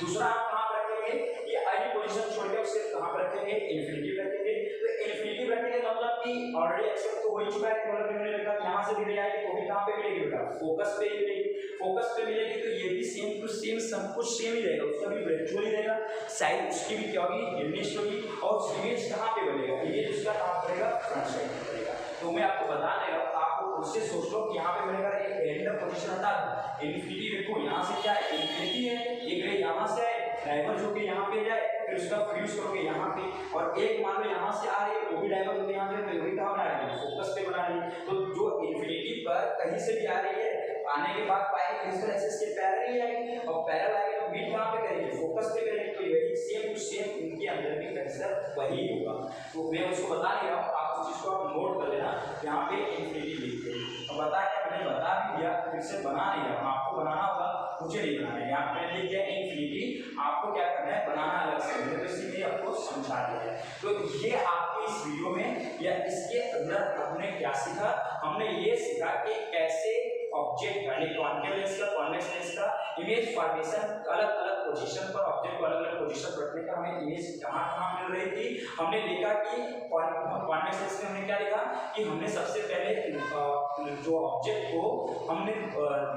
दूसरा आप कहाँ पर रखेंगे, ये आई पोजीशन छोड़ के उससे कहाँ पर रखेंगे, इन्फिनिटी रखेंगे। तो इन्फिनिटी रखेंगे मतलब कि ऑलरेडी एक्सेप्ट तो हो ही चुका है, मतलब मैंने लिखा यहाँ से भी आएगी वो भी कहाँ पे मिलेगी बेटा, फोकस पे ही मिलेगी। फोकस पे मिलेगी तो ये भी सेम टू सेम सब कुछ सेम ही रहेगा, उसका भी वर्चुअल ही रहेगा, साइड उसकी भी क्या होगी, यूनिस्ट होगी, और इमेज कहाँ पे बनेगा, इमेज उसका कहाँ पड़ेगा, फ्रंट साइड में पड़ेगा। तो मैं आपको बता देगा, आपको उससे सोच लो कि यहाँ पे बनेगा एक रेंडम पोजीशन हटा दो, इन्फिनिटी देखो यहाँ से क्या है, इन्फिनिटी है, एक रे यहाँ से आए, डाइवर्ज होके यहाँ पे जाए, फिर उसका फ्यूज करोगे यहाँ पे, और एक मान लो यहाँ से आ रही है वो भी डाइवर्ज होके यहाँ पे, तो वही कहाँ बना रही है, फोकस पे बना रही है। तो जो इन्फिनिटी पर कहीं से भी आ रही है, आने के बाद पाएंगे प्रिंसिपल एक्सिस के पैरेलल ही आएगी, और पैरेलल आएगी तो मीट कहाँ पे करेंगे, फोकस पे करेंगे। तो यही सेम टू सेम इनके अंदर भी कंसेप्ट वही होगा। तो मैं उसको बता नहीं रहा हूँ, आप उस चीज को आप नोट कर लेना, यहाँ पे इन्फिनिटी लिखते हैं। अब बता क्या मैंने बता भी दिया, फिर से बना नहीं रहा हूँ, आपको बनाना होगा, मुझे नहीं बनाना है। यहाँ पे लिख दिया इन्फिनिटी, आपको क्या करना है, बनाना अलग से, तो इसीलिए आपको समझा दिया है। तो ये आपके इस वीडियो में या इसके अंदर हमने क्या सीखा, हमने ये सीखा कि कैसे ऑब्जेक्ट यानी कॉन्केव लेंस का, कॉन्वेक्स लेंस का इमेज फॉर्मेशन, अलग अलग पोजीशन पर ऑब्जेक्ट को अलग अलग पोजीशन पर रखने का हमें इमेज कहाँ कहाँ मिल रही थी। हमने देखा कि कॉन्वेक्स लेंस में हमने क्या देखा कि हमने सबसे पहले जो ऑब्जेक्ट को हमने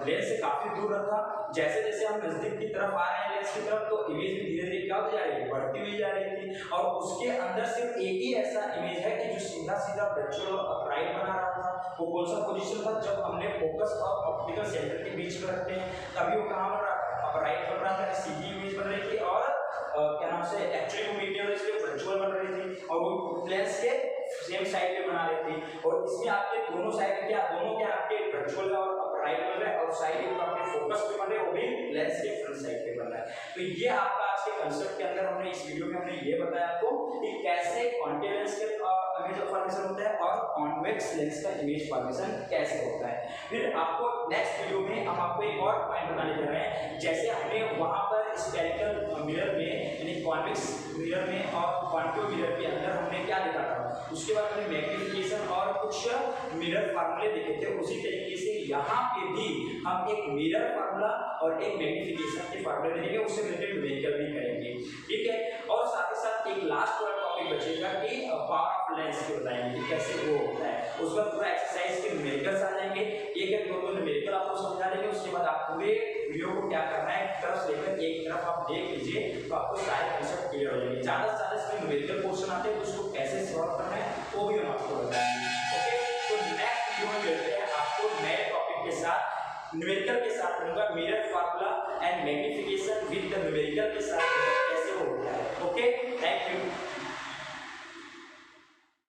लेंस से काफी दूर रखा, जैसे जैसे हम नजदीक की तरफ आ रहे हैं लेंस की तरफ, तो इमेज भी धीरे धीरे क्या होती जा रही है, बढ़ती हुई जा रही थी। और उसके अंदर सिर्फ एक ही ऐसा इमेज है कि जो सीधा सीधा वर्चुअल और अपराइट बना रहा था। वो कौन सा पोजीशन था, जब हमने फोकस और ऑप्टिकल सेंटर के बीच में रखते हैं तभी वो कहाँ बन रहा था, अपराइट बन रहा था, सीधी इमेज बन रही थी, और क्या नाम से एक्चुअली वो मीडियम इसलिए वर्चुअल बन रही थी, और वो लेंस के सेम साइड पे बना रही थी। और इसमें आपके दोनों साइड क्या, दोनों क्या आपके वर्चुअल और अपराइट बन रहे हैं, और साइड में आपके फोकस पे बन रहे हैं, वो भी लेंस के फ्रंट साइड पे बन रहा है। तो ये आपका आज के कंसेप्ट के अंदर हमने इस वीडियो में हमने ये बताया आपको कि कैसे कॉन्केव लेंस के इमेज फॉर्मेशन होता है और कॉन्वेक्स लेंस का इमेज फॉर्मेशन कैसे होता है। फिर आपको नेक्स्ट वीडियो में हम आपको एक और पॉइंट बताने जा रहे हैं, जैसे हमने वहां पर स्फेरिकल मिरर में यानी कॉन्वेक्स मिरर में और कॉन्केव मिरर के अंदर हमने क्या देखा था, उसके बाद हमने मैग्निफिकेशन और कुछ मिरर फार्मूले देखे थे। उसी तरीके से यहाँ पे भी हम एक मिरर फार्मूला और एक मैग्निफिकेशन के फार्मूले देखेंगे, उससे रिलेटेड न्यूमेरिकल भी करेंगे, ठीक है। और साथ ही साथ एक लास्ट वाला टॉपिक बचेगा कि पावर ऑफ लेंस के बताएंगे कि कैसे वो होता है, उसका पूरा एक्सरसाइज के न्यूमेरिकल्स आ जाएंगे, एक एक दो न्यूमेरिकल आपको समझा देंगे। उसके बाद आप पूरे वीडियो को क्या करना है, एक तरफ से लेकर एक तरफ आप देख लीजिए, तो आपको सारे कंसेप्ट क्लियर हो जाएंगे। ज़्यादा से ज़्यादा इसमें न्यूमेरिकल पोर्शन आते हैं, तो उसको कैसे सॉल्व करना है वो भी हम आपको बताएंगे, ओके। तो नेक्स्ट वीडियो में मिलते हैं आपको नए टॉपिक के साथ, न्यूमेरिकल के साथ मिलूंगा, mirror formula and magnification with the numerical के साथ।